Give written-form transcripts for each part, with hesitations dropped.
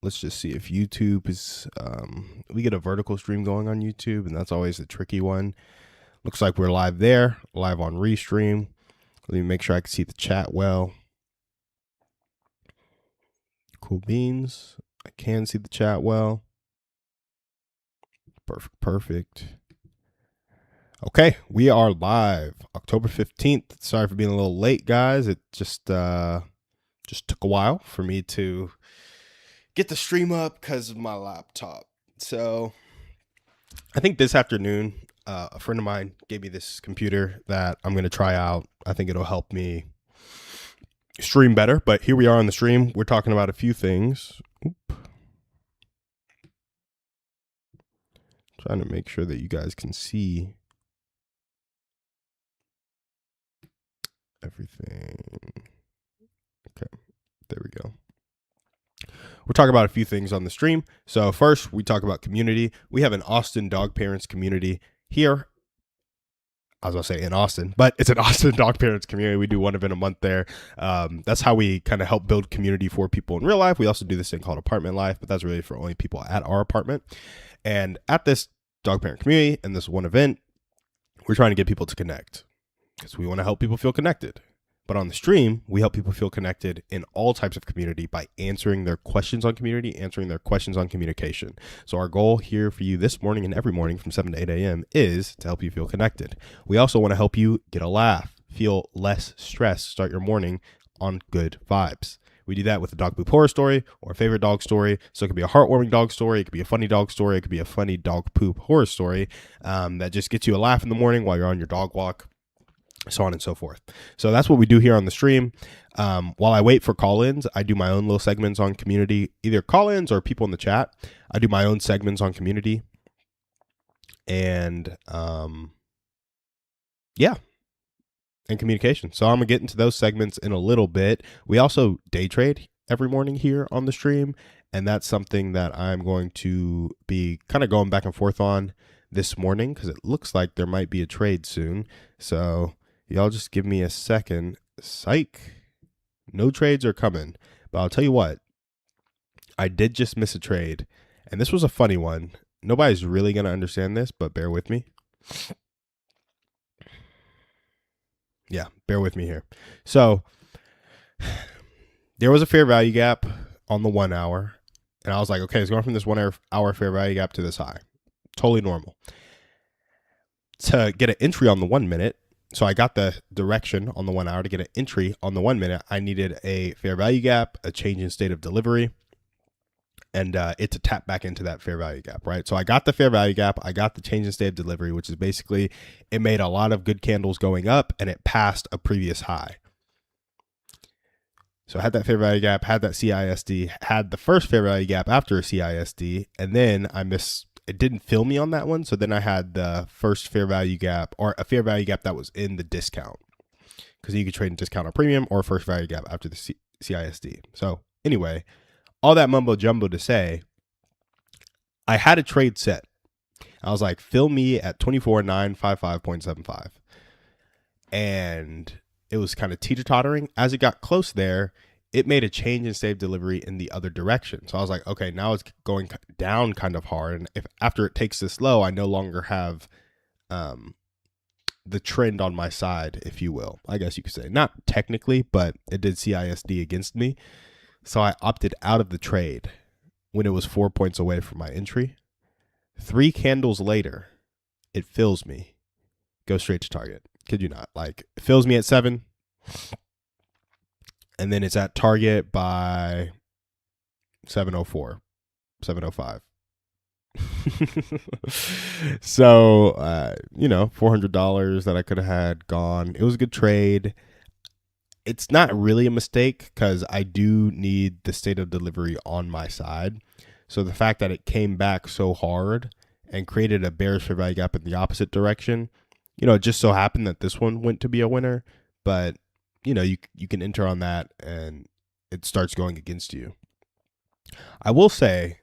Let's just see if YouTube is, we get a vertical stream going on YouTube, and that's always the tricky one. Looks like we're live there, live on Restream. Let me make sure I can see the chat well. Cool beans. I can see the chat well. Perfect. Okay, we are live, October 15th. Sorry for being a little late, guys. It just took a while for me to get the stream up because of my laptop. So I think this afternoon, a friend of mine gave me this computer that I'm going to try out. I think it'll help me stream better. But here we are on the stream. We're talking about a few things. Trying to make sure that you guys can see everything. Okay, there we go. We're talking about a few things on the stream. So first, we talk about community. We have an Austin dog parents community here. I was going to say in Austin, but it's an Austin dog parents community. We do one event a month there. That's how we kind of help build community for people in real life. We also do this thing called apartment life, but that's really for only people at our apartment. And at this dog parent community and this one event, we're trying to get people to connect because we want to help people feel connected. But on the stream, we help people feel connected in all types of community by answering their questions on community, answering their questions on communication. So our goal here for you this morning and every morning from 7 to 8 a.m. is to help you feel connected. We also want to help you get a laugh, feel less stress, start your morning on good vibes. We do that with a dog poop horror story or a favorite dog story. So it could be a heartwarming dog story. It could be a funny dog story. It could be a funny dog poop horror story that just gets you a laugh in the morning while you're on your dog walk, so on and so forth. So that's what we do here on the stream. While I wait for call-ins, I do my own little segments on community, either call-ins or people in the chat. I do my own segments on community. And yeah, and communication. So I'm going to get into those segments in a little bit. We also day trade every morning here on the stream. And that's something that I'm going to be kind of going back and forth on this morning because it looks like there might be a trade soon. So y'all just give me a second. Psych. No trades are coming. But I'll tell you what. I did just miss a trade. And this was a funny one. Nobody's really going to understand this, but bear with me. Yeah, bear with me here. So there was a fair value gap on the 1 hour. And I was like, okay, it's going from this 1 hour fair value gap to this high. Totally normal. To get an entry on the 1 minute, so I got the direction on the 1 hour. To get an entry on the 1 minute, I needed a fair value gap, a change in state of delivery, and it to tap back into that fair value gap, right? So I got the fair value gap. I got the change in state of delivery, which is basically it made a lot of good candles going up, and it passed a previous high. So I had that fair value gap, had that CISD, had the first fair value gap after a CISD, and then it didn't fill me on that one. So then I had the first fair value gap or a fair value gap that was in the discount because you could trade in discount or premium or first value gap after the CISD. So anyway, all that mumbo jumbo to say, I had a trade set. I was like, fill me at 24,955.75. And it was kind of teeter-tottering. As it got close there, it made a change in state of delivery in the other direction. So I was like, okay, now it's going down kind of hard. And if after it takes this low, I no longer have the trend on my side, if you will. I guess you could say. Not technically, but it did CISD against me. So I opted out of the trade when it was 4 points away from my entry. 3 candles later, it fills me. Go straight to target. Kid you not. Like, it fills me at 7. And then it's at target by 7:04, 7:05. So, $400 that I could have had gone. It was a good trade. It's not really a mistake because I do need the state of delivery on my side. So the fact that it came back so hard and created a bearish fair value gap in the opposite direction, it just so happened that this one went to be a winner. But, you can enter on that and it starts going against you. I will say,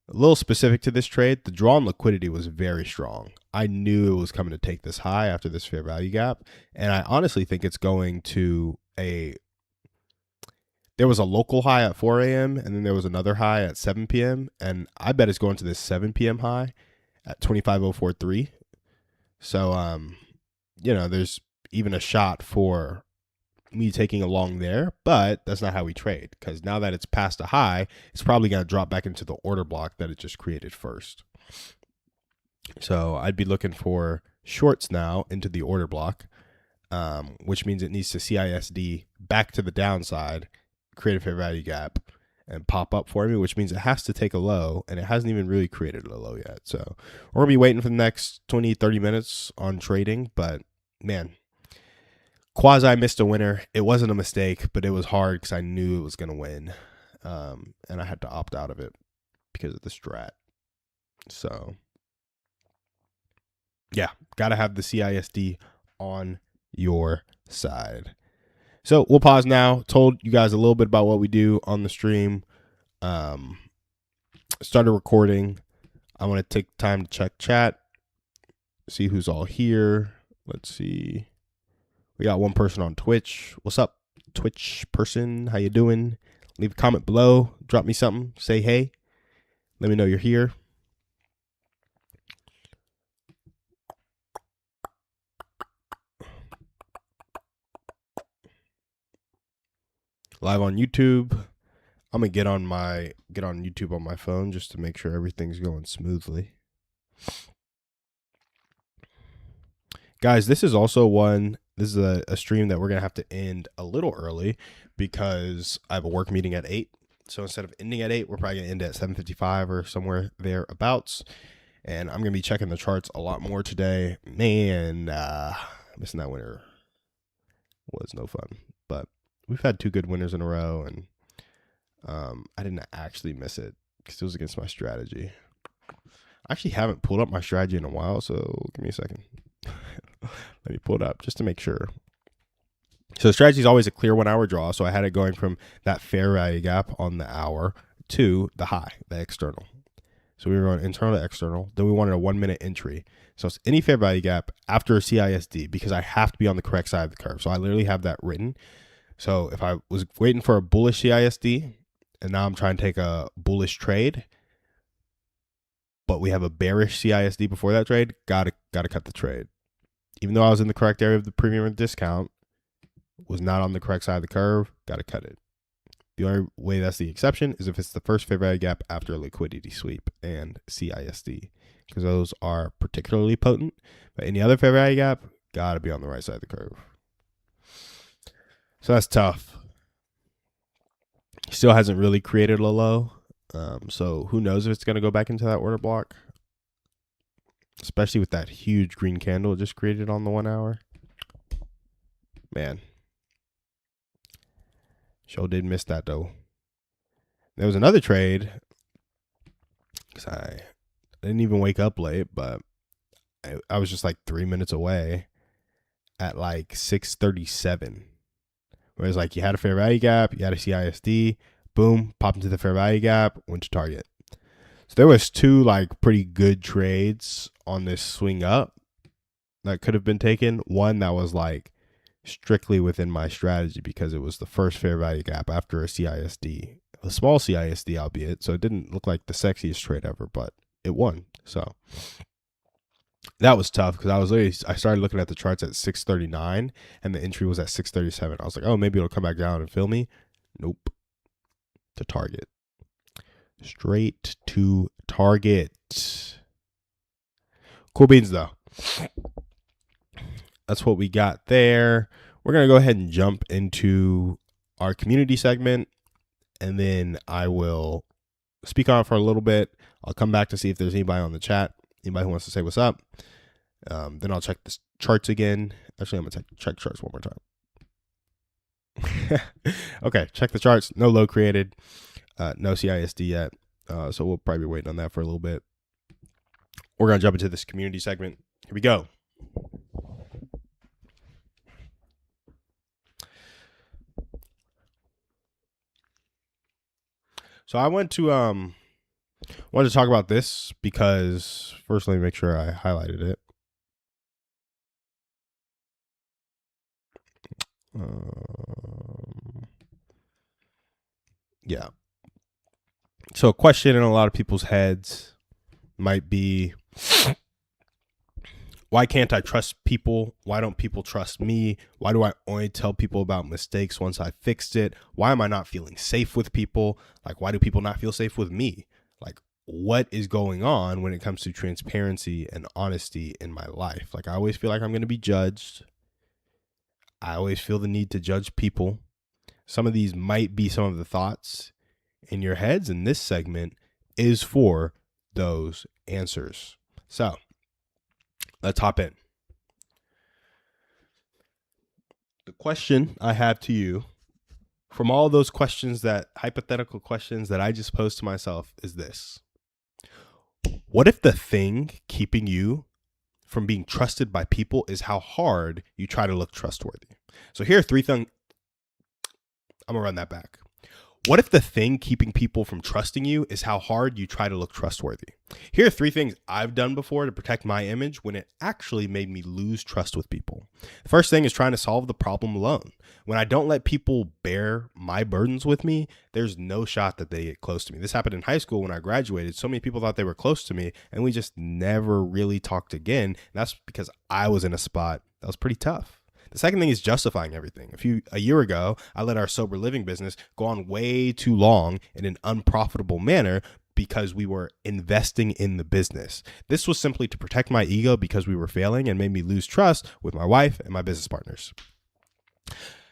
a little specific to this trade, the draw on liquidity was very strong. I knew it was coming to take this high after this fair value gap. And I honestly think it's going to there was a local high at 4 a.m. and then there was another high at 7 p.m. And I bet it's going to this 7 p.m. high at 25.043. So, there's even a shot for me taking a long there, but that's not how we trade, because now that it's past a high, it's probably going to drop back into the order block that it just created first. So I'd be looking for shorts now into the order block, which means it needs to CISD back to the downside, create a fair value gap, and pop up for me, which means it has to take a low, and it hasn't even really created a low yet. So we're going to be waiting for the next 20, 30 minutes on trading, but man, quasi missed a winner. It wasn't a mistake, but it was hard because I knew it was going to win, and I had to opt out of it because of the strat. So yeah, got to have the CISD on your side. So we'll pause now. Told you guys a little bit about what we do on the stream. Started recording. I want to take time to check chat, see who's all here. Let's see. We got one person on Twitch. What's up, Twitch person? How you doing? Leave a comment below. Drop me something. Say hey. Let me know you're here. Live on YouTube. I'm gonna get on YouTube on my phone just to make sure everything's going smoothly. Guys, this is also this is a stream that we're gonna have to end a little early because I have a work meeting at 8. So instead of ending at 8, we're probably gonna end at 7:55 or somewhere thereabouts. And I'm gonna be checking the charts a lot more today. Man, missing that winner was no fun. But we've had 2 good winners in a row, and I didn't actually miss it because it was against my strategy. I actually haven't pulled up my strategy in a while, so give me a second. Let me pull it up just to make sure. So the strategy is always a clear 1 hour draw. So I had it going from that fair value gap on the hour to the high, the external. So we were going internal to external. Then we wanted a 1 minute entry. So it's any fair value gap after a CISD because I have to be on the correct side of the curve. So I literally have that written. So if I was waiting for a bullish CISD and now I'm trying to take a bullish trade, but we have a bearish CISD before that trade, gotta cut the trade. Even though I was in the correct area of the premium and discount, was not on the correct side of the curve, gotta cut it. The only way that's the exception is if it's the first fair value gap after a liquidity sweep and CISD, because those are particularly potent. But any other fair value gap, gotta be on the right side of the curve. So that's tough. Still hasn't really created a low. So who knows if it's going to go back into that order block, especially with that huge green candle it just created on the 1 hour. Man, show did miss that though. There was another trade because I didn't even wake up late, but I was just like 3 minutes away at like 6:37. Where it's like you had a fair value gap, you had a CISD, boom, pop into the fair value gap, went to target. So there was 2 like pretty good trades on this swing up that could have been taken. One that was like strictly within my strategy because it was the first fair value gap after a CISD, a small CISD albeit, so it didn't look like the sexiest trade ever, but it won. So that was tough because I started looking at the charts at 6:39 and the entry was at 6:37. I was like, oh, maybe it'll come back down and fill me. Nope. To target. Straight to target. Cool beans though. That's what we got there. We're going to go ahead and jump into our community segment, and then I will speak on it for a little bit. I'll come back to see if there's anybody on the chat, anybody who wants to say what's up. Then I'll check the charts again. Actually, I'm going to check charts one more time. Okay, check the charts. No low created. No CISD yet. So we'll probably be waiting on that for a little bit. We're going to jump into this community segment. Here we go. So I wanted to talk about this because first let me make sure I highlighted it. Yeah. So a question in a lot of people's heads might be, why can't I trust people? Why don't people trust me? Why do I only tell people about mistakes once I fixed it? Why am I not feeling safe with people? Like, why do people not feel safe with me? Like, what is going on when it comes to transparency and honesty in my life? Like, I always feel like I'm going to be judged. I always feel the need to judge people. Some of these might be some of the thoughts in your heads, and this segment is for those answers. So let's hop in. The question I have to you, from all those questions, that hypothetical questions that I just posed to myself, is this: what if the thing keeping you from being trusted by people is how hard you try to look trustworthy? So here are three things. I'm gonna run that back. What if the thing keeping people from trusting you is how hard you try to look trustworthy? Here are three things I've done before to protect my image when it actually made me lose trust with people. The first thing is trying to solve the problem alone. When I don't let people bear my burdens with me, there's no shot that they get close to me. This happened in high school when I graduated. So many people thought they were close to me, and we just never really talked again. And that's because I was in a spot that was pretty tough. The second thing is justifying everything. A year ago, I let our sober living business go on way too long in an unprofitable manner because we were investing in the business. This was simply to protect my ego because we were failing, and made me lose trust with my wife and my business partners.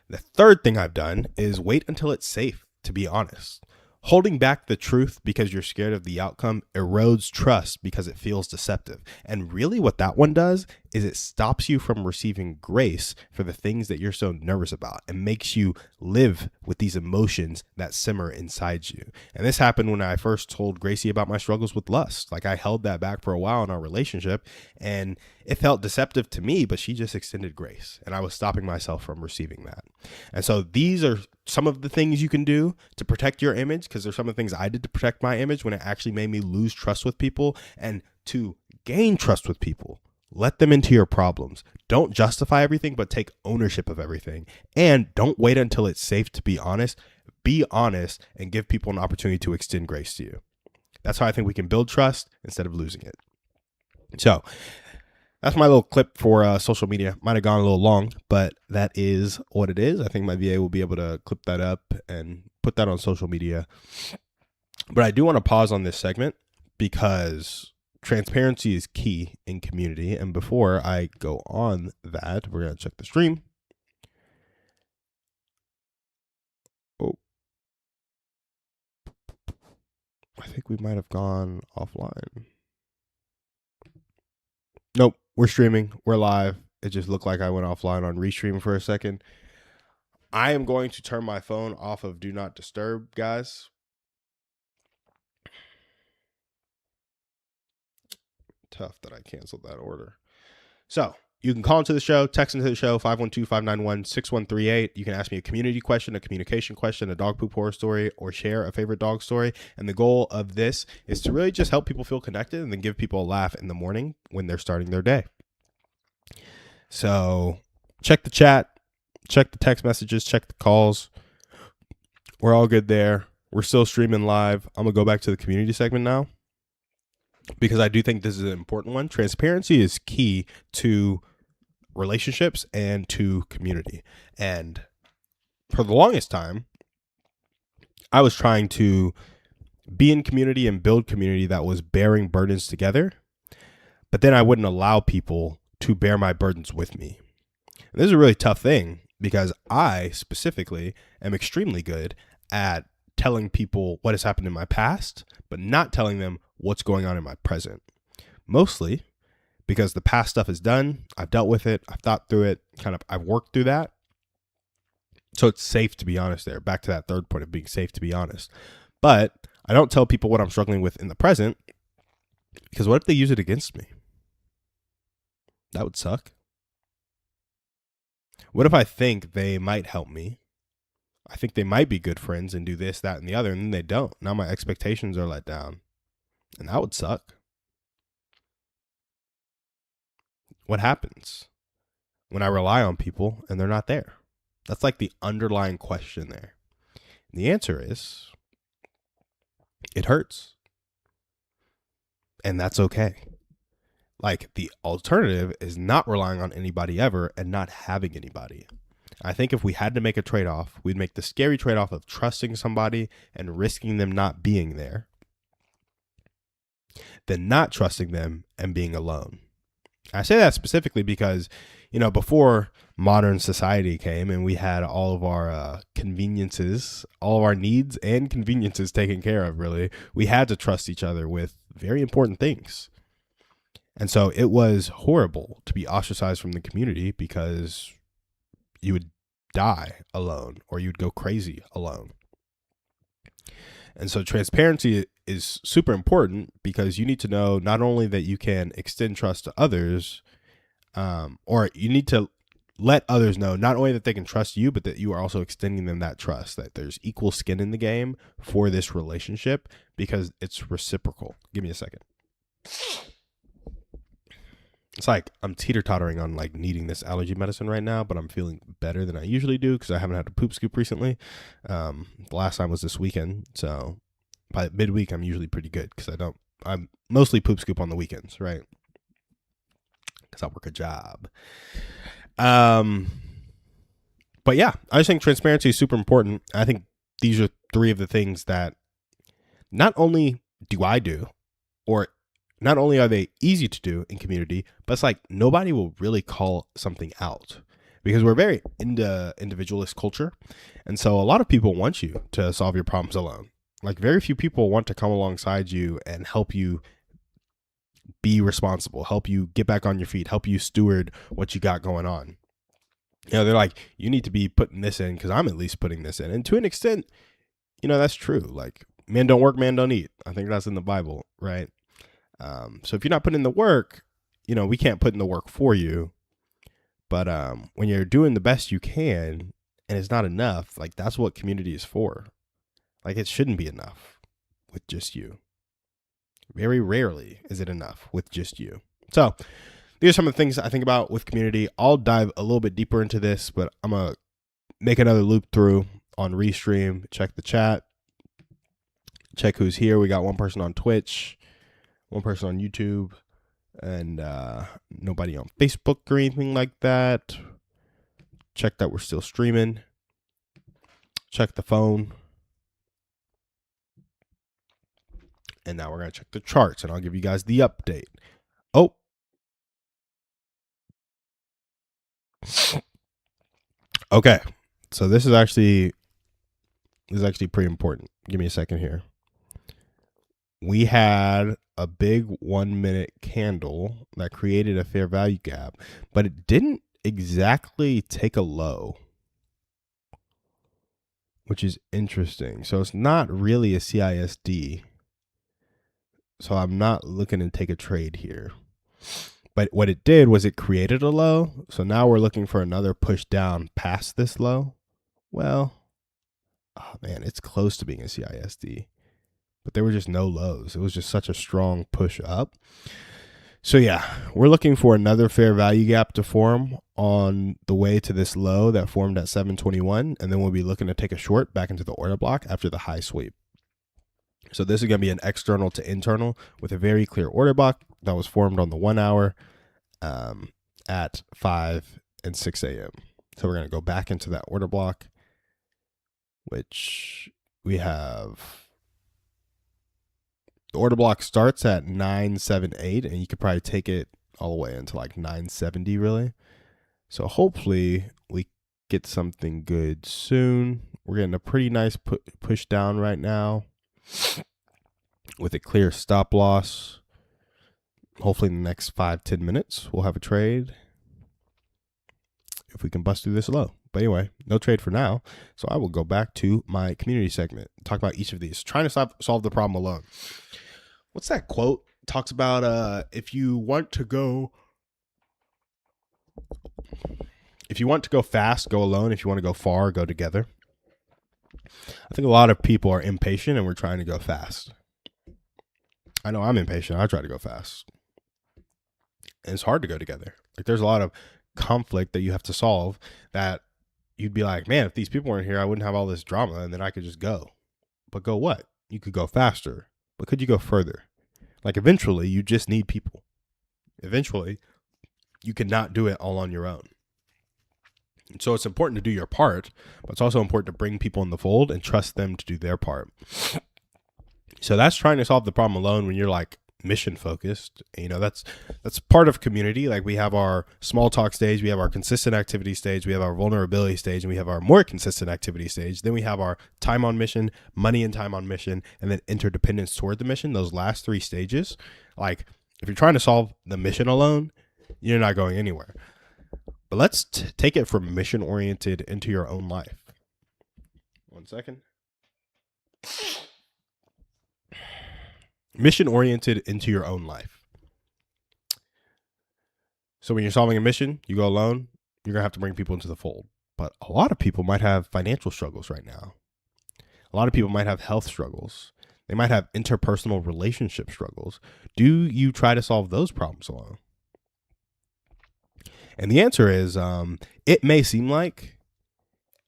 The third thing I've done is wait until it's safe to be honest. Holding back the truth because you're scared of the outcome erodes trust because it feels deceptive. And really what that one does is it stops you from receiving grace for the things that you're so nervous about and makes you live with these emotions that simmer inside you. And this happened when I first told Gracie about my struggles with lust. Like, I held that back for a while in our relationship, and it felt deceptive to me, but she just extended grace, and I was stopping myself from receiving that. And so these are some of the things you can do to protect your image, because there's some of the things I did to protect my image when it actually made me lose trust with people. And to gain trust with people, let them into your problems. Don't justify everything, but take ownership of everything. And don't wait until it's safe to be honest. Be honest and give people an opportunity to extend grace to you. That's how I think we can build trust instead of losing it. So that's my little clip for social media. Might have gone a little long, but that is what it is. I think my VA will be able to clip that up and put that on social media. But I do want to pause on this segment because transparency is key in community. And before I go on that, we're going to check the stream. Oh, I think we might have gone offline. Nope, we're streaming. We're live. It just looked like I went offline on restream for a second. I am going to turn my phone off of Do Not Disturb, guys. Tough that I canceled that order. So you can call into the show, text into the show, 512-591-6138. You can ask me a community question, a communication question, a dog poop horror story, or share a favorite dog story. And the goal of this is to really just help people feel connected and then give people a laugh in the morning when they're starting their day. So check the chat, check the text messages, check the calls. We're all good there. We're still streaming live. I'm going to go back to the community segment now, because I do think this is an important one. Transparency is key to relationships and to community. And for the longest time, I was trying to be in community and build community that was bearing burdens together, but then I wouldn't allow people to bear my burdens with me. And this is a really tough thing because I specifically am extremely good at telling people what has happened in my past, but not telling them what's going on in my present. Mostly because the past stuff is done. I've dealt with it. I've thought through it. I've worked through that. So it's safe to be honest there. Back to that third point of being safe to be honest. But I don't tell people what I'm struggling with in the present, because what if they use it against me? That would suck. What if I think they might help me? I think they might be good friends and do this, that, and the other, and then they don't. Now my expectations are let down. And that would suck. What happens when I rely on people and they're not there? That's like the underlying question there. And the answer is It hurts. And that's okay. Like, the alternative is not relying on anybody ever and not having anybody. I think if we had to make a trade-off, we'd make the scary trade-off of trusting somebody and risking them not being there, than not trusting them and being alone. I say that specifically because, before modern society came and we had all of our conveniences, all of our needs and conveniences taken care of, really, we had to trust each other with very important things. And so it was horrible to be ostracized from the community because you would die alone or you'd go crazy alone. And so transparency is super important because you need to know not only that you can extend trust to others, or you need to let others know not only that they can trust you, but that you are also extending them that trust, that there's equal skin in the game for this relationship because it's reciprocal. Give me a second. It's like I'm teeter-tottering on like needing this allergy medicine right now, but I'm feeling better than I usually do because I haven't had a poop scoop recently. The last time was this weekend, so by midweek I'm usually pretty good because I'm mostly poop scoop on the weekends, right? Because I work a job. But yeah, I just think transparency is super important. I think these are three of the things that not only do I do, or not only are they easy to do in community, but it's like nobody will really call something out because we're very into individualist culture. And so a lot of people want you to solve your problems alone. Like very few people want to come alongside you and help you be responsible, help you get back on your feet, help you steward what you got going on. They're like, you need to be putting this in because I'm at least putting this in. And to an extent, that's true. Like men don't work, man don't eat. I think that's in the Bible, right? So if you're not putting in the work, we can't put in the work for you. But when you're doing the best you can and it's not enough, like that's what community is for. Like it shouldn't be enough with just you. Very rarely is it enough with just you. So these are some of the things I think about with community. I'll dive a little bit deeper into this, but I'm going to make another loop through on Restream. Check the chat. Check who's here. We got one person on Twitch, one person on YouTube, and nobody on Facebook or anything like that. Check that we're still streaming. Check the phone. And now we're going to check the charts, and I'll give you guys the update. Oh. Okay. So this is actually pretty important. Give me a second here. We had a big 1 minute candle that created a fair value gap, but it didn't exactly take a low, which is interesting. So it's not really a CISD. So I'm not looking to take a trade here. But what it did was it created a low. So now we're looking for another push down past this low. Well, oh man, it's close to being a CISD. But there were just no lows. It was just such a strong push up. So yeah, we're looking for another fair value gap to form on the way to this low that formed at 721. And then we'll be looking to take a short back into the order block after the high sweep. So this is going to be an external to internal with a very clear order block that was formed on the 1 hour at 5 and 6 a.m. So we're going to go back into that order block, which we have. The order block starts at 978, and you could probably take it all the way into like 970, really. So hopefully we get something good soon. We're getting a pretty nice push down right now with a clear stop loss. Hopefully in the next 5-10 minutes, we'll have a trade if we can bust through this low. But anyway, no trade for now. So I will go back to my community segment, talk about each of these, trying to solve the problem alone. What's that quote? It talks about if you want to go fast, go alone. If you want to go far, go together. I think a lot of people are impatient and we're trying to go fast. I know I'm impatient. I try to go fast. And it's hard to go together. Like there's a lot of conflict that you have to solve that you'd be like, man, if these people weren't here, I wouldn't have all this drama and then I could just go. But go what? You could go faster, but could you go further? Like eventually, you just need people. Eventually, you cannot do it all on your own. And so it's important to do your part, but it's also important to bring people in the fold and trust them to do their part. So that's trying to solve the problem alone when you're like mission focused. That's part of community. Like we have our small talk stage, we have our consistent activity stage, we have our vulnerability stage, and we have our more consistent activity stage. Then we have our time on mission, money and time on mission, and then interdependence toward the mission. Those last three stages, like if you're trying to solve the mission alone, you're not going anywhere. But let's take it from mission oriented into your own life. 1 second. Mission oriented into your own life. So when you're solving a mission, you go alone, you're going to have to bring people into the fold. But a lot of people might have financial struggles right now. A lot of people might have health struggles. They might have interpersonal relationship struggles. Do you try to solve those problems alone? And the answer is, it may seem like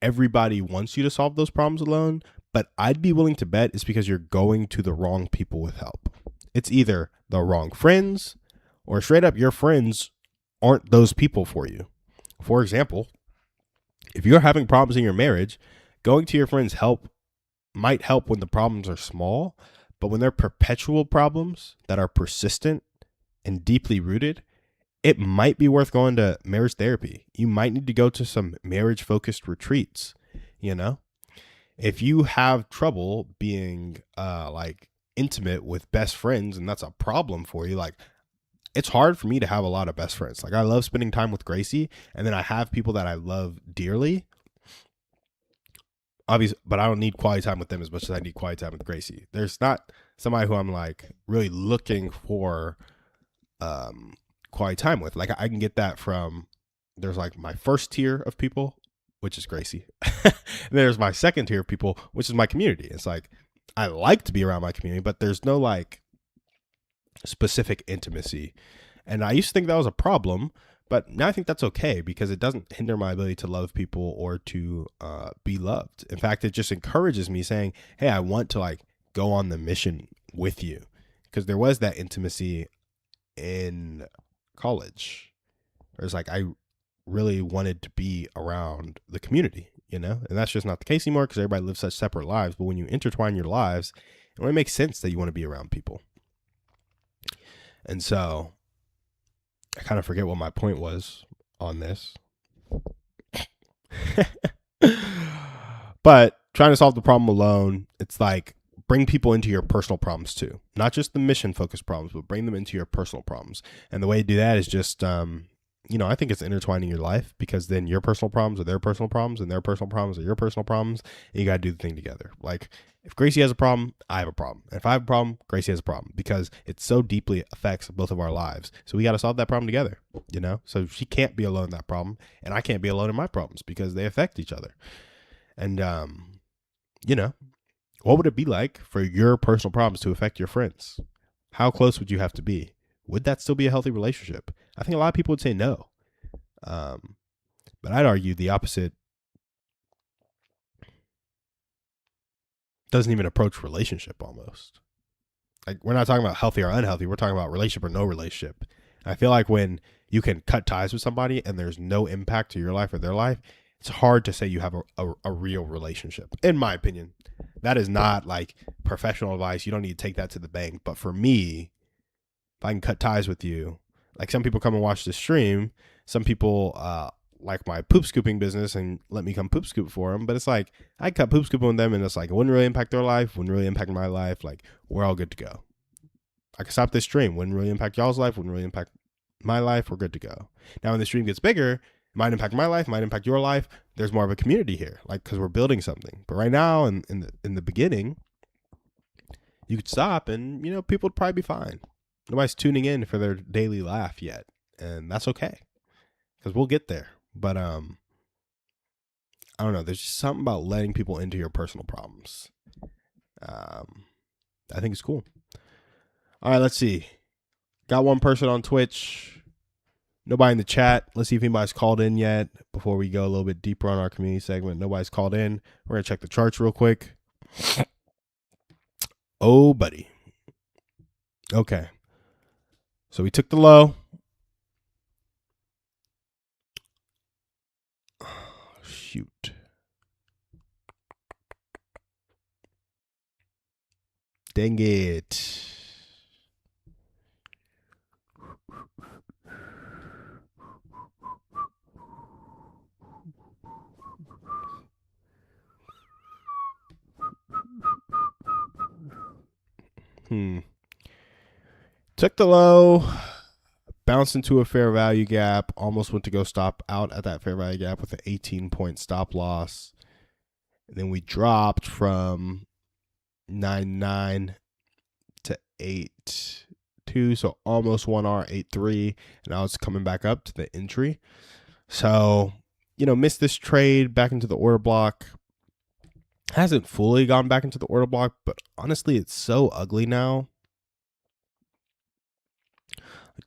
everybody wants you to solve those problems alone, but I'd be willing to bet it's because you're going to the wrong people with help. It's either the wrong friends or straight up your friends aren't those people for you. For example, if you're having problems in your marriage, going to your friends might help when the problems are small, but when they're perpetual problems that are persistent and deeply rooted, it might be worth going to marriage therapy. You might need to go to some marriage-focused retreats, If you have trouble being like intimate with best friends and that's a problem for you, like it's hard for me to have a lot of best friends. Like I love spending time with Gracie, and then I have people that I love dearly. Obviously, but I don't need quality time with them as much as I need quality time with Gracie. There's not somebody who I'm like really looking for quality time with. Like I can get that from, there's like my first tier of people, which is Gracie. And there's my second tier of people, which is my community. It's like, I like to be around my community, but there's no like specific intimacy. And I used to think that was a problem, but now I think that's okay because it doesn't hinder my ability to love people or to be loved. In fact, it just encourages me saying, hey, I want to like go on the mission with you, because there was that intimacy in college. Whereas like I really wanted to be around the community, and that's just not the case anymore because everybody lives such separate lives. But when you intertwine your lives, it only makes sense that you want to be around people. And so I kind of forget what my point was on this. But trying to solve the problem alone, it's like bring people into your personal problems too. Not just the mission focused problems, but bring them into your personal problems. And the way to do that is just, I think it's intertwining your life, because then your personal problems are their personal problems and their personal problems are your personal problems. And you got to do the thing together. Like if Gracie has a problem, I have a problem. And if I have a problem, Gracie has a problem, because it so deeply affects both of our lives. So we got to solve that problem together, So she can't be alone in that problem, and I can't be alone in my problems because they affect each other. And, what would it be like for your personal problems to affect your friends? How close would you have to be? Would that still be a healthy relationship? I think a lot of people would say no. But I'd argue the opposite doesn't even approach relationship almost. Like we're not talking about healthy or unhealthy. We're talking about relationship or no relationship. And I feel like when you can cut ties with somebody and there's no impact to your life or their life, it's hard to say you have a real relationship, in my opinion. That is not like professional advice. You don't need to take that to the bank. But for me, if I can cut ties with you, like some people come and watch the stream, some people like my poop scooping business and let me come poop scoop for them. But it's like I cut poop scooping with them and it's like it wouldn't really impact their life, wouldn't really impact my life. Like we're all good to go. I can stop this stream, wouldn't really impact y'all's life, wouldn't really impact my life. We're good to go. Now when the stream gets bigger, it might impact my life, might impact your life. There's more of a community here, like because we're building something. But right now, in the beginning, you could stop and people would probably be fine. Nobody's tuning in for their daily laugh yet, and that's okay because we'll get there. But I don't know. There's just something about letting people into your personal problems. I think it's cool. All right, let's see. Got one person on Twitch. Nobody in the chat. Let's see if anybody's called in yet before we go a little bit deeper on our community segment. Nobody's called in. We're going to check the charts real quick. Oh, buddy. Okay. So we took the low. Shoot. Dang it. Took the low, bounced into a fair value gap, almost went to go stop out at that fair value gap with an 18-point stop loss. And then we dropped from 9.9 to 8.2, so almost 1R, 8.3, and now it's coming back up to the entry. So, missed this trade back into the order block. Hasn't fully gone back into the order block, but honestly, it's so ugly now.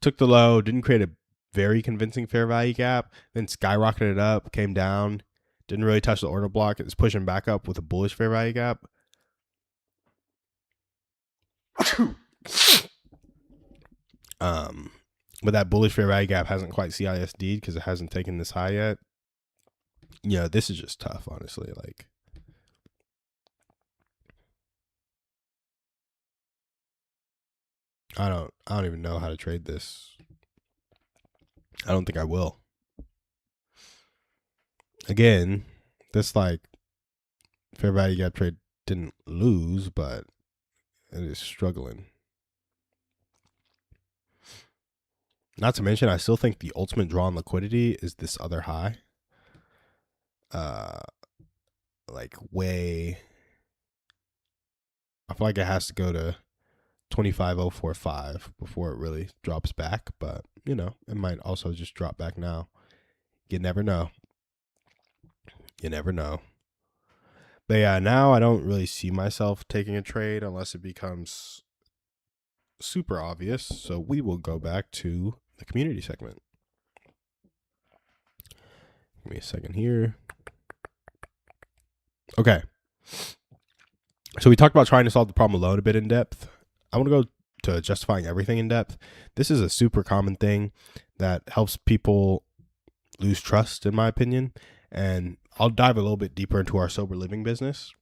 Took the low, didn't create a very convincing fair value gap, then skyrocketed it up, came down, didn't really touch the order block. It's pushing back up with a bullish fair value gap. But that bullish fair value gap hasn't quite CISD'd because it hasn't taken this high yet. This is just tough, honestly. Like, I don't even know how to trade this. I don't think I will. Again, this like fair value gap trade didn't lose, but it is struggling. Not to mention, I still think the ultimate draw on liquidity is this other high. Way. I feel like it has to go to 25.045 before it really drops back, but it might also just drop back now. You never know. But yeah, now I don't really see myself taking a trade unless it becomes super obvious. So we will go back to the community segment. Give me a second here. Okay. So we talked about trying to solve the problem alone a bit in depth. I want to go to justifying everything in depth. This is a super common thing that helps people lose trust, in my opinion. And I'll dive a little bit deeper into our sober living business.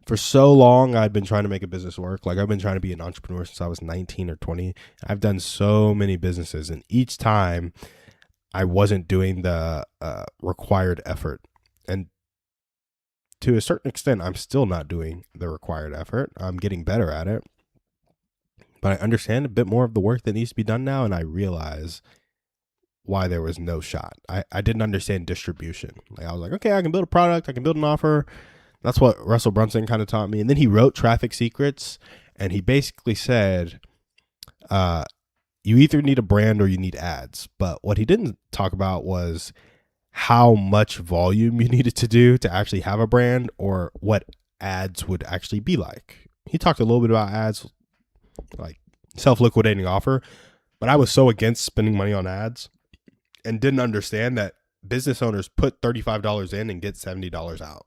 For so long, I've been trying to make a business work. Like, I've been trying to be an entrepreneur since I was 19 or 20. I've done so many businesses, and each time I wasn't doing the required effort. And to a certain extent, I'm still not doing the required effort. I'm getting better at it. But I understand a bit more of the work that needs to be done now, and I realize why there was no shot. I didn't understand distribution. Like, I was like, okay, I can build a product, I can build an offer. That's what Russell Brunson kind of taught me. And then he wrote Traffic Secrets, and he basically said, you either need a brand or you need ads. But what he didn't talk about was how much volume you needed to do to actually have a brand, or what ads would actually be like. He talked a little bit about ads, like self-liquidating offer, but I was so against spending money on ads and didn't understand that business owners put $35 in and get $70 out.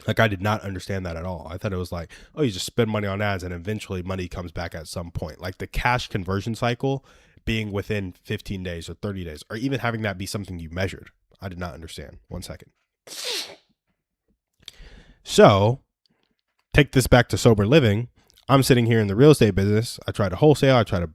Like, I did not understand that at all. I thought it was like, oh, you just spend money on ads and eventually money comes back at some point. Like, the cash conversion cycle being within 15 days or 30 days, or even having that be something you measured. I did not understand. 1 second. So, take this back to sober living. I'm sitting here in the real estate business. I try to wholesale. I try to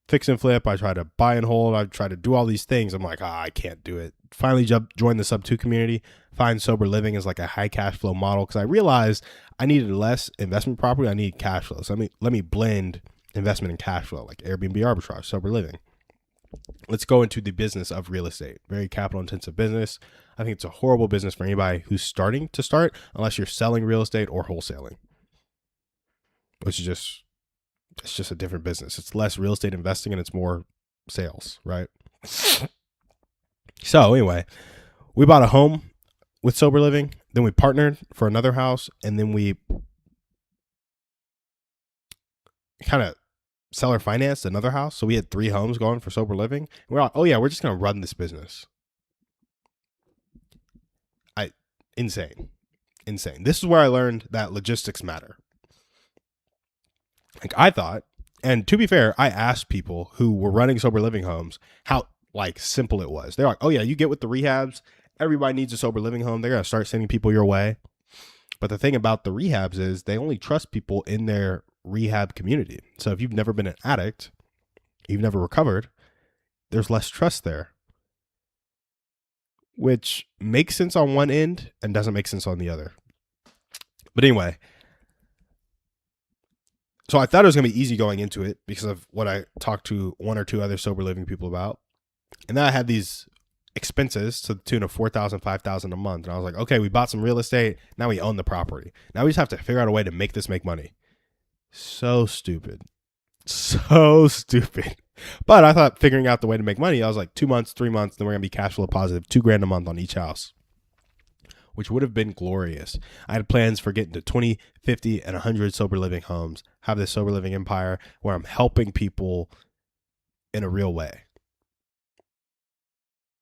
fix and flip. I try to buy and hold. I try to do all these things. I'm like, I can't do it. Finally joined the sub 2 community. Find sober living as like a high cash flow model, because I realized I needed less investment property. I need cash flow. So let me blend investment and cash flow, like Airbnb arbitrage, sober living. Let's go into the business of real estate. Very capital intensive business. I think it's a horrible business for anybody who's starting to start, unless you're selling real estate or wholesaling, which is it's just a different business. It's less real estate investing and it's more sales, right? So anyway, we bought a home with sober living, then we partnered for another house, and then we kind of seller financed another house. So we had 3 homes going for sober living. And we're like, oh yeah, we're just going to run this business. Insane. insane. This is where I learned that logistics matter. Like I thought, and to be fair, I asked people who were running sober living homes how like simple it was. They're like, oh yeah, you get with the rehabs. Everybody needs a sober living home. They're going to start sending people your way. But the thing about the rehabs is they only trust people in their rehab community. So if you've never been an addict, you've never recovered, there's less trust there, which makes sense on one end and doesn't make sense on the other. But anyway, so I thought it was going to be easy going into it because of what I talked to one or two other sober living people about. And then I had these expenses to the tune of $4,000, $5,000 a month. And I was like, okay, we bought some real estate. Now we own the property. Now we just have to figure out a way to make this make money. So stupid. So stupid. But I thought figuring out the way to make money, I was like 2 months, 3 months, then we're going to be cash flow positive, $2,000 a month on each house, which would have been glorious. I had plans for getting to 20, 50, and 100 sober living homes, have this sober living empire where I'm helping people in a real way.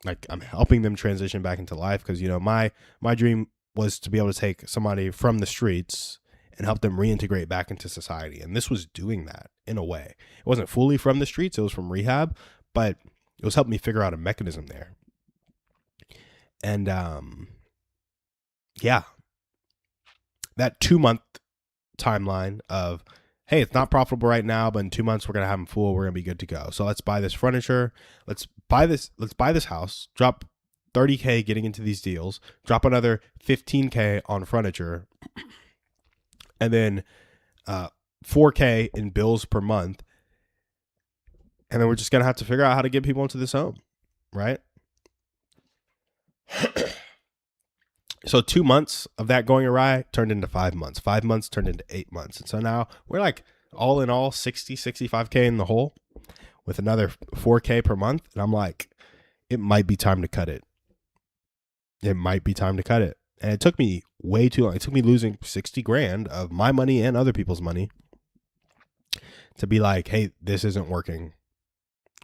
Like I'm helping them transition back into life because, you know, my dream was to be able to take somebody from the streets and help them reintegrate back into society. And this was doing that in a way. It wasn't fully from the streets. It was from rehab, but it was helping me figure out a mechanism there. And, yeah, that 2-month timeline of, hey, it's not profitable right now, but in 2 months we're going to have them full. We're going to be good to go. So let's buy this furniture. Let's buy this house, drop $30K getting into these deals, drop another $15K on furniture, and then $4K in bills per month. And then we're just going to have to figure out how to get people into this home, right? So 2 months of that going awry turned into 5 months. 5 months turned into 8 months. And so now we're like all in all 60, 65K in the hole with another 4K per month. And I'm like, it might be time to cut it. It might be time to cut it. And it took me way too long. It took me losing 60 grand of my money and other people's money to be like, hey, this isn't working.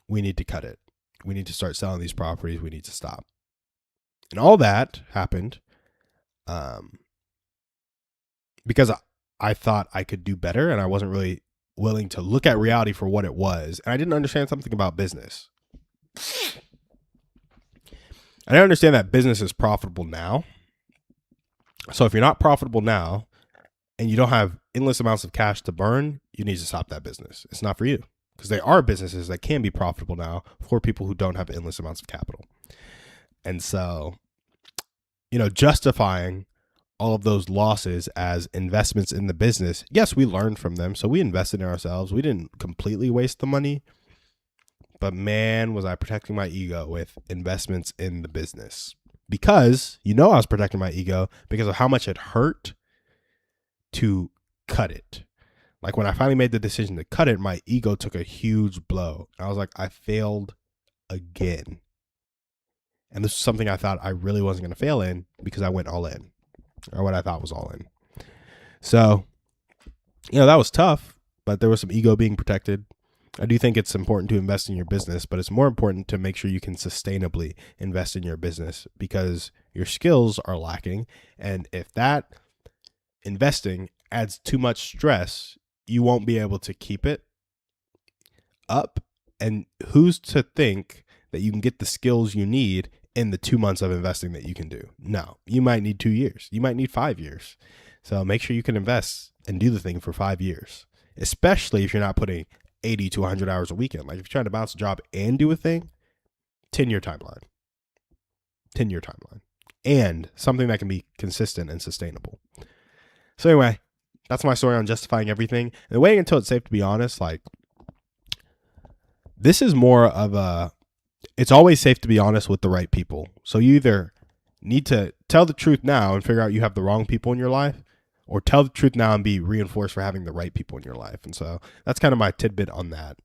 We need to cut it. We need to start selling these properties. We need to stop. And all that happened because I thought I could do better and I wasn't really willing to look at reality for what it was. And I didn't understand something about business. I didn't understand that business is profitable now. So if you're not profitable now and you don't have endless amounts of cash to burn, you need to stop that business. It's not for you because there are businesses that can be profitable now for people who don't have endless amounts of capital. And so, you know, justifying all of those losses as investments in the business. Yes, we learned from them. So we invested in ourselves. We didn't completely waste the money. But man, was I protecting my ego with investments in the business. Because, you know, I was protecting my ego because of how much it hurt to cut it. Like when I finally made the decision to cut it, my ego took a huge blow. I was like, I failed again. And this was something I thought I really wasn't going to fail in because I went all in, or what I thought was all in. So, you know, that was tough, but there was some ego being protected. I do think it's important to invest in your business, but it's more important to make sure you can sustainably invest in your business because your skills are lacking. And if that investing adds too much stress, you won't be able to keep it up. And who's to think that you can get the skills you need in the 2 months of investing that you can do? No, you might need 2 years. You might need 5 years. So make sure you can invest and do the thing for 5 years, especially if you're not putting 80 to 100 hours a weekend. Like if you're trying to bounce a job and do a thing, 10-year timeline. 10-year timeline. And something that can be consistent and sustainable. So anyway, that's my story on justifying everything. And waiting until it's safe to be honest, like this is more of a, it's always safe to be honest with the right people. So you either need to tell the truth now and figure out you have the wrong people in your life, or tell the truth now and be reinforced for having the right people in your life. And so that's kind of my tidbit on that.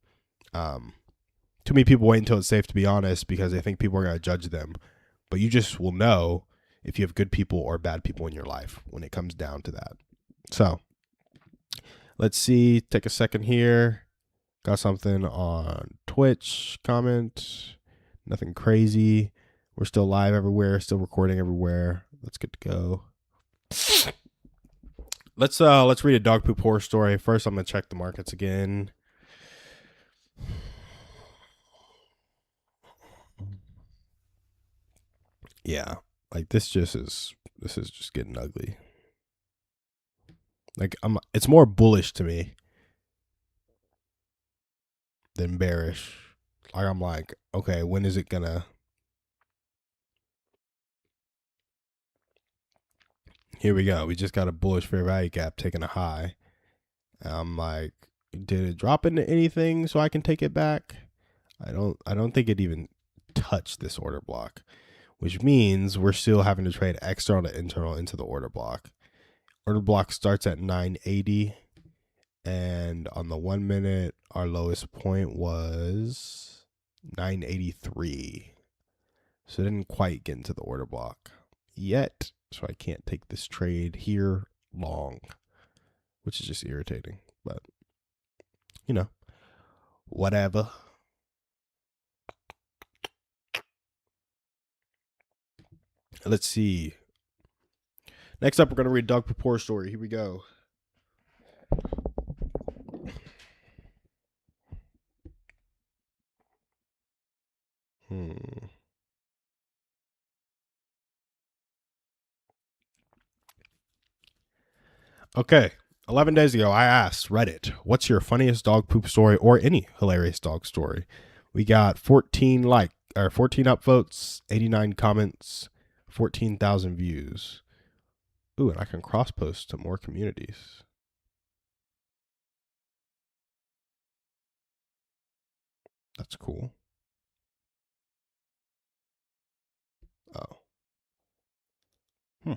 Too many people wait until it's safe to be honest because they think people are going to judge them. But you just will know if you have good people or bad people in your life when it comes down to that. So let's see. Take a second here. Got something on Twitch comment. Nothing crazy. We're still live everywhere. Still recording everywhere. Let's get to go. Let's read a dog poop horror story. First, I'm gonna check the markets again. Yeah, like this is just getting ugly. Like it's more bullish to me than bearish. Like I'm like, okay, when is it gonna? Here we go. We just got a bullish fair value gap taking a high. I'm like, did it drop into anything so I can take it back? I don't think it even touched this order block, which means we're still having to trade external to internal into the order block. Order block starts at 980, and on the 1 minute, our lowest point was 983. So it didn't quite get into the order block yet, so I can't take this trade here long, which is just irritating, but you know, whatever. Let's see. Next up, we're going to read Dog Poop Horror Story. Here we go. Okay. 11 days ago, I asked Reddit, what's your funniest dog poop story or any hilarious dog story? We got 14 upvotes, 89 comments, 14,000 views. Ooh, and I can cross post to more communities. That's cool. Oh. I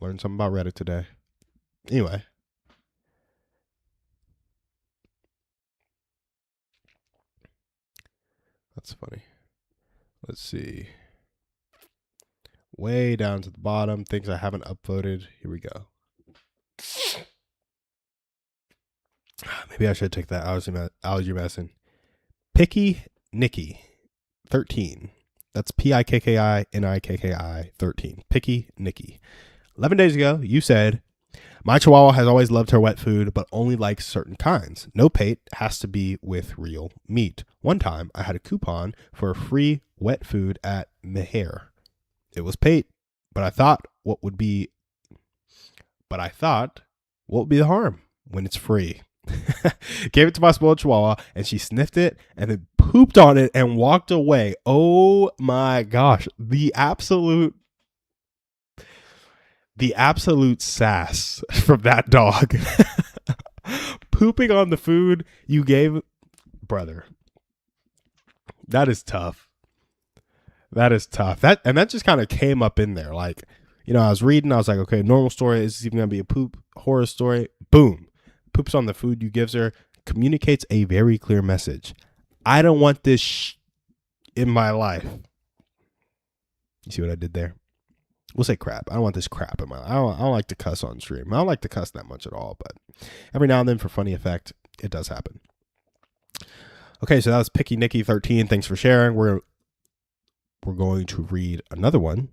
learned something about Reddit today. Anyway. That's funny. Let's see. Way down to the bottom, things I haven't upvoted. Here we go. Maybe I should take that allergy medicine. Picky Nikki, 13. That's PIKKINIKKI 13. Picky Nikki. 11 days ago, you said, my chihuahua has always loved her wet food, but only likes certain kinds. No pate, has to be with real meat. One time, I had a coupon for free wet food at Meher. It was pate, but I thought what would be the harm when it's free? Gave it to my spoiled chihuahua, and she sniffed it and then pooped on it and walked away. Oh my gosh, the absolute sass from that dog. Pooping on the food you gave, brother. That is tough. That just kind of came up in there. Like, you know, I was reading, I was like, okay, normal story. Is this even gonna be a poop horror story? Boom. Poops on the food you gives her, communicates a very clear message. I don't want this in my life. You see what I did there? We'll say crap. I don't want this crap in my life. I don't like to cuss on stream. I don't like to cuss that much at all, but every now and then for funny effect, it does happen. Okay, so that was Picky Nikki 13. Thanks for sharing. We're going to read another one.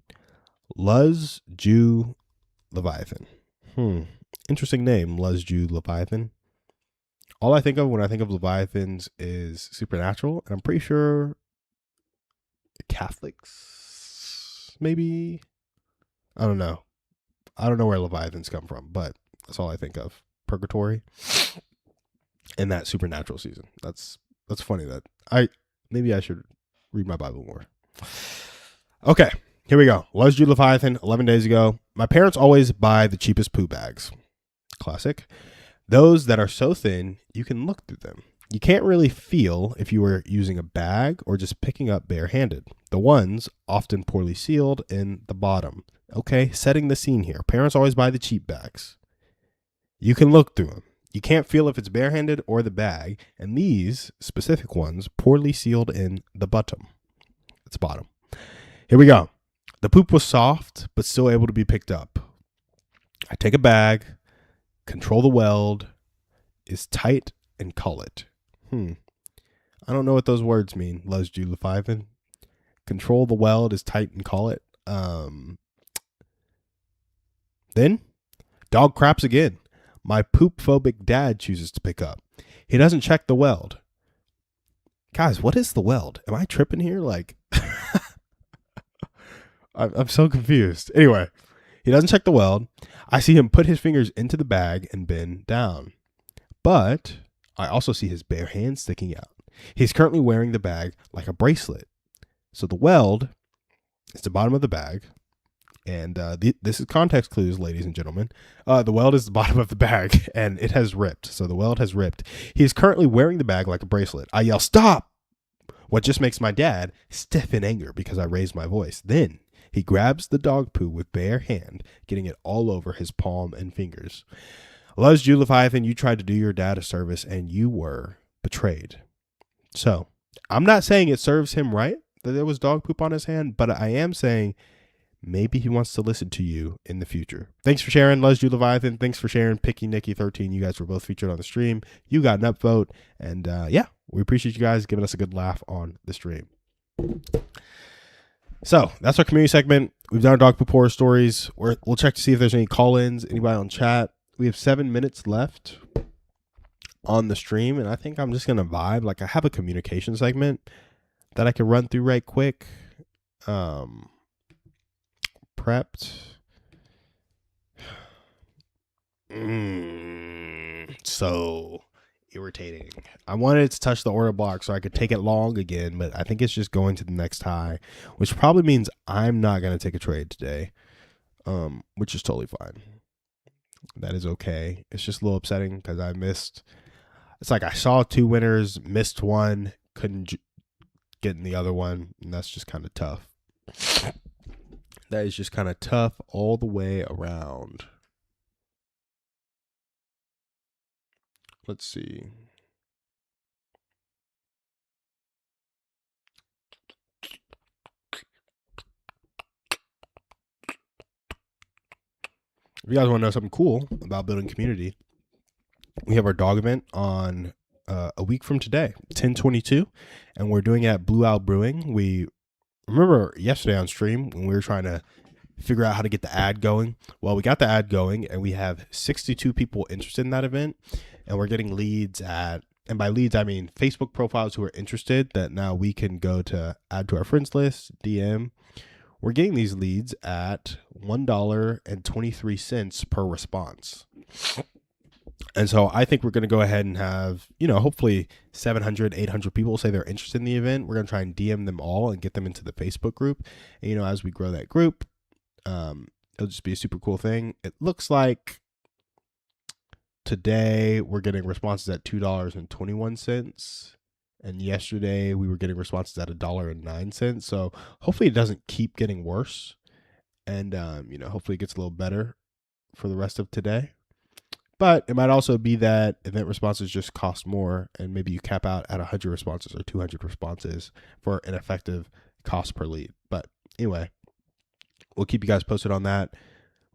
Luz Jew Leviathan. Interesting name, Luz Jew Leviathan. All I think of when I think of Leviathans is supernatural, and I'm pretty sure Catholics, maybe. I don't know. I don't know where Leviathans come from, but that's all I think of. Purgatory and that supernatural season. That's funny that maybe I should read my Bible more. Okay, here we go. Luz Jew Leviathan, 11 days ago. My parents always buy the cheapest poo bags. Classic. Those that are so thin, you can look through them. You can't really feel if you were using a bag or just picking up barehanded. The ones, often poorly sealed, in the bottom. Okay, setting the scene here. Parents always buy the cheap bags. You can look through them. You can't feel if it's barehanded or the bag, and these specific ones, poorly sealed in the bottom. It's bottom. Here we go. The poop was soft, but still able to be picked up. I take a bag, control the weld, is tight, and cull it. I don't know what those words mean, Luz Jew Leviathan. Control the weld, is tight, and cull it. Then, dog craps again. My poop phobic dad chooses to pick up. He doesn't check the weld. Guys, what is the weld? Am I tripping here? Like, I'm so confused. Anyway, he doesn't check the weld. I see him put his fingers into the bag and bend down. But I also see his bare hand sticking out. He's currently wearing the bag like a bracelet. So the weld is the bottom of the bag. And this is context clues, ladies and gentlemen. The weld is the bottom of the bag, and it has ripped. So the weld has ripped. He is currently wearing the bag like a bracelet. I yell, "Stop!" What just makes my dad stiff in anger because I raised my voice. Then he grabs the dog poo with bare hand, getting it all over his palm and fingers. Loves you, Leviathan, you tried to do your dad a service, and you were betrayed. So I'm not saying it serves him right that there was dog poop on his hand, but I am saying maybe he wants to listen to you in the future. Thanks for sharing, Loves you, Leviathan. Thanks for sharing, Picky Nicky 13. You guys were both featured on the stream. You got an upvote, and yeah, we appreciate you guys giving us a good laugh on the stream. So that's our community segment. We've done our dog poop horror stories. We'll check to see if there's any call-ins, anybody on chat. We have 7 minutes left on the stream, and I think I'm just gonna vibe. Like, I have a communication segment that I can run through right quick. Prepped. So irritating. I wanted to touch the order block so I could take it long again, but I think it's just going to the next high, which probably means I'm not going to take a trade today, which is totally fine. That is okay. It's just a little upsetting because I missed. It's like I saw 2 winners, missed one, couldn't get in the other one, and that's just kind of tough. That is just kind of tough all the way around. Let's see. If you guys want to know something cool about building community, we have our dog event on a week from today, 10/22, and we're doing it at Blue Owl Brewing. We remember yesterday on stream when we were trying to figure out how to get the ad going. Well, we got the ad going, and we have 62 people interested in that event, and we're getting leads at, and by leads I mean Facebook profiles who are interested that now we can go to add to our friends list, DM. We're getting these leads at $1.23 per response. And so I think we're going to go ahead and have, hopefully 700, 800 people say they're interested in the event. We're going to try and DM them all and get them into the Facebook group. And, as we grow that group, it'll just be a super cool thing. It looks like today we're getting responses at $2.21. And yesterday we were getting responses at $1.09. So hopefully it doesn't keep getting worse. And, hopefully it gets a little better for the rest of today. But it might also be that event responses just cost more, and maybe you cap out at 100 responses or 200 responses for an effective cost per lead. But anyway, we'll keep you guys posted on that.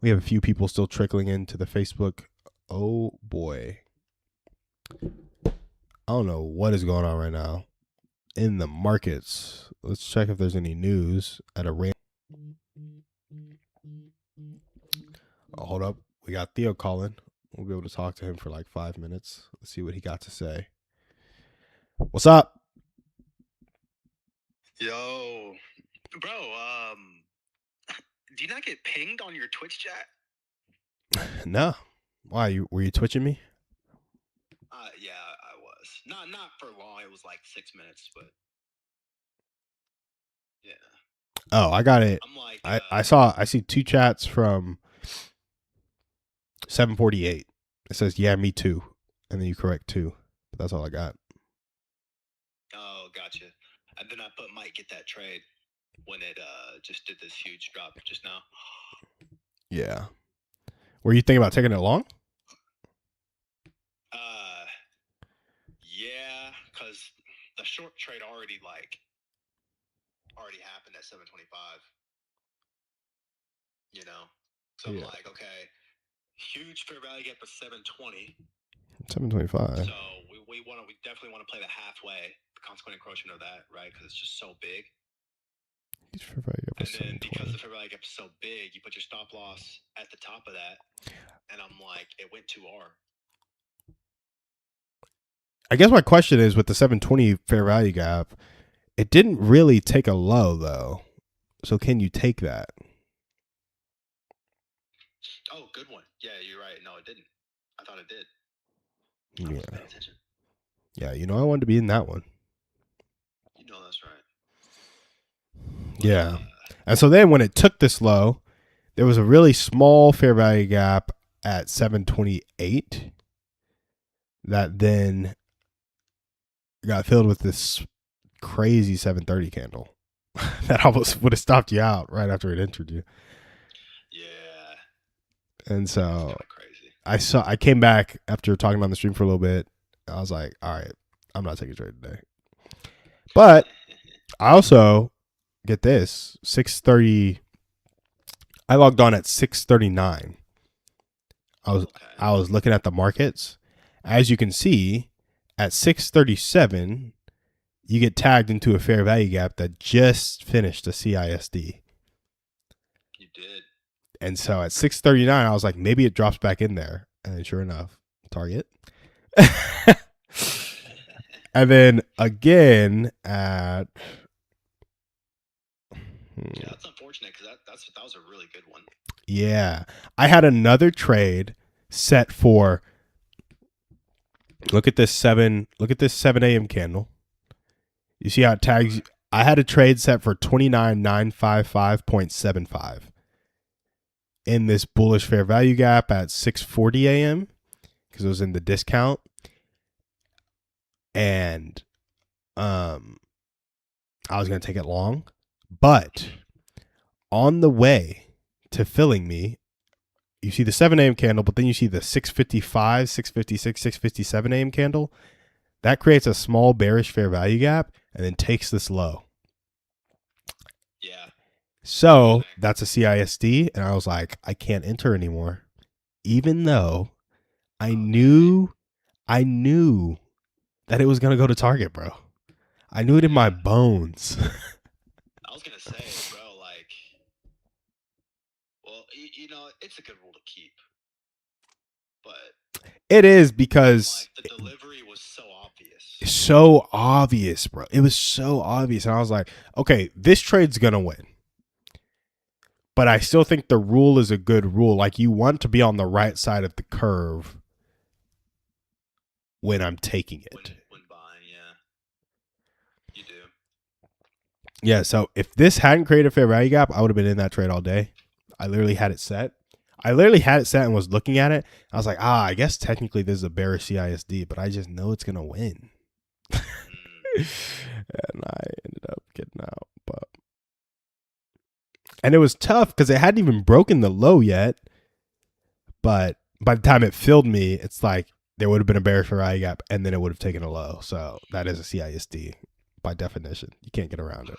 We have a few people still trickling into the Facebook. Oh boy. I don't know what is going on right now in the markets. Let's check if there's any news at a random. Oh, hold up. We got Theo calling. We'll be able to talk to him for like 5 minutes. Let's see what he got to say. What's up? Yo, bro, do you not get pinged on your Twitch chat? No. Why? Were you twitching me? Yeah, I was. Not for long. It was like 6 minutes, but yeah. Oh, I got it. I'm like, I see 2 chats from 748. It says, yeah, me too. And then you correct 2. But that's all I got. Oh, gotcha. And then I put might get that trade when it just did this huge drop just now. Yeah. Were you thinking about taking it long? Yeah, because the short trade already happened at 725. So yeah. I'm like, okay, huge fair value gap for 720. 725. So we definitely want to play the halfway, the consequent encroachment of that, right? Because it's just so big. Each fair value gap was And then because 720. the fair value gap is so big, you put your stop loss at the top of that, and I'm like, it went too R. I guess my question is with the 720 fair value gap, it didn't really take a low though. So can you take that? Oh, good one. Yeah, you're right. No, it didn't. I thought it did. I wasn't paying attention. Yeah, you know I wanted to be in that one. You know that's right. Yeah. And so then when it took this low, there was a really small fair value gap at 728 that then got filled with this crazy 730 candle that almost would have stopped you out right after it entered you. Yeah. And so crazy. I came back after talking on the stream for a little bit. I was like, all right, I'm not taking a trade today. But I also get this 6:30. I logged on at 6:39. I was looking at the markets. As you can see, at 6:37, you get tagged into a fair value gap that just finished a CISD. You did. And so at 6:39, I was like, maybe it drops back in there. And then sure enough, target. And then again at yeah, that's unfortunate because that was a really good one. Yeah, I had another trade set for. Look at this 7 a.m. candle. You see how it tags? I had a trade set for 29,955.75 in this bullish fair value gap at 6:40 a.m. because it was in the discount, and I was gonna take it long, but on the way to filling me, you see the 7 a.m. candle, but then you see the 655, 656, 657 a.m. candle. That creates a small bearish fair value gap and then takes this low. Yeah. So that's a CISD, and I was like, I can't enter anymore, even though I knew that it was gonna go to target, bro. I knew it in my bones. I was gonna say, bro, like, well, you know, it's a good rule to keep, but it is because like, the delivery was so obvious. So obvious, bro. It was so obvious, and I was like, okay, this trade's gonna win. But I still think the rule is a good rule. Like, you want to be on the right side of the curve when I'm taking it. When buying, yeah. You do. Yeah, so if this hadn't created a fair value gap, I would have been in that trade all day. I literally had it set. And was looking at it. I was like, I guess technically this is a bearish CISD, but I just know it's going to win. And I ended up getting out. And it was tough because it hadn't even broken the low yet. But by the time it filled me, it's like there would have been a bearish fair value gap, and then it would have taken a low. So that is a CISD by definition. You can't get around it.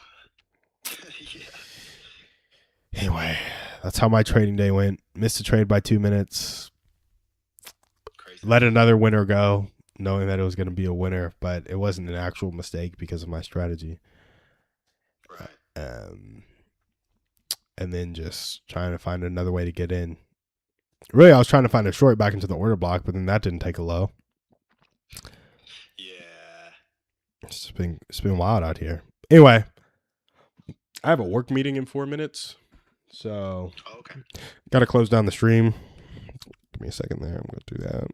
Yeah. Anyway, that's how my trading day went. Missed a trade by 2 minutes. Crazy. Let another winner go, knowing that it was going to be a winner, but it wasn't an actual mistake because of my strategy. Right. And then just trying to find another way to get in. Really, I was trying to find a short back into the order block, but then that didn't take a low. Yeah. It's been wild out here. Anyway, I have a work meeting in 4 minutes, so okay. Got to close down the stream. Give me a second there. I'm going to do that.